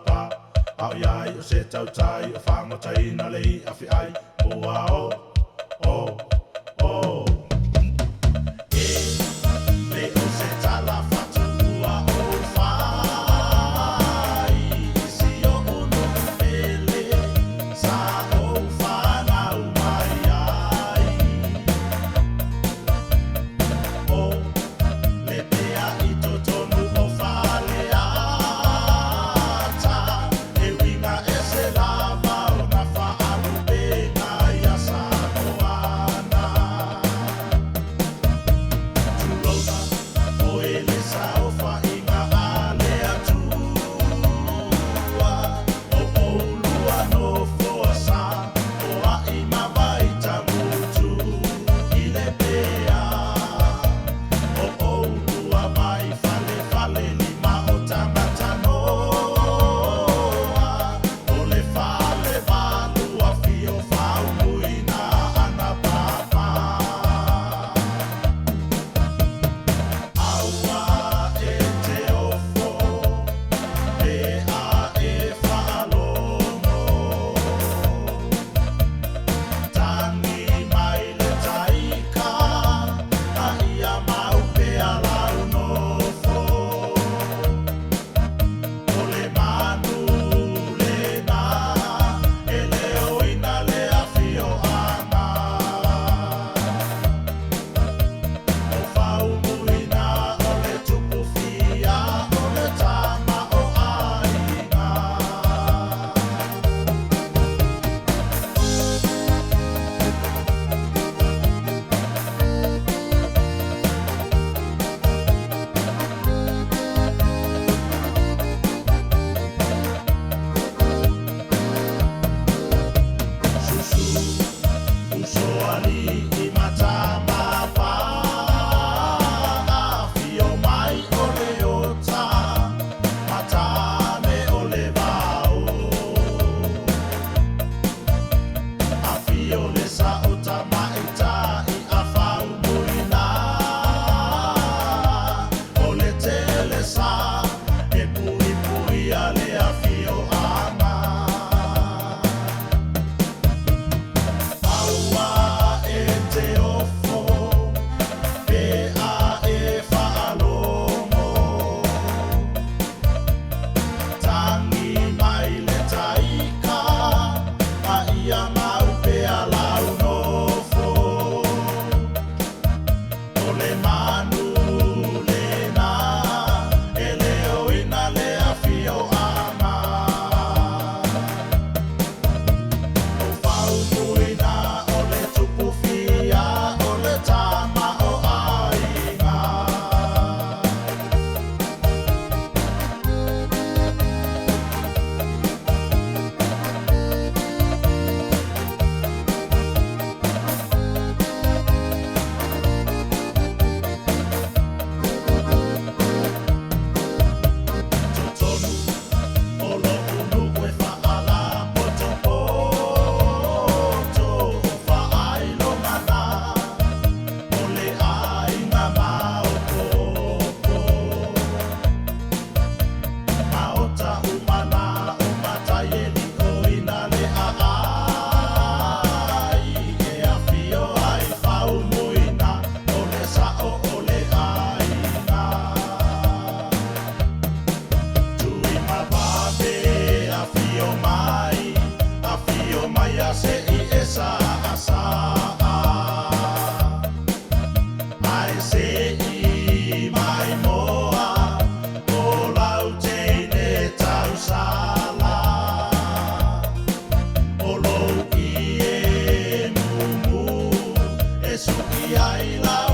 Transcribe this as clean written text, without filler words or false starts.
pa au iai o se tau tai o whangotai na lei a whi ai ua o e le o se tala whatu ua o whai isi o ono pele sa o whanau mai ai o le pea i to tonu o whale ata e winga e se lava o na whaaru pena ia sa moana Turosa o ele sa o whainga a le atua o oulua no fosa o a i mawaita mutu i le pea o oulua mai fale lima o tangata noa o le fale valua fio whaumuina ana papa aua e te ofo pea e whaalongo tangi mai le taika a ia mau pea lau nofo o le manu lena e leo ina le afio ana o whaumuina o le tupu fia o le tama o aina Susu uso ali i matama pa fio mai o le ota matame o le vao a fio le sa ota maita i a whaumuina o le tele sa e pui a le a fio ana aua e te ofo pea e whaalongo tangi mai le taika a ia mau pea lau nofo o le manu lena e leo ina le afio ana o whaumuina o le tupu fia o le tama o aina Totonu o lokunu e whaala poto o whaailongana o le aina maopopo maota umana o mataieli o ina le aai e afio ai whaumuina o le sao o le aina Tui mawape a fio mai a se i esa asa ai se i mai moa o lau teine tau sala o lou i e mumu e suki ai lau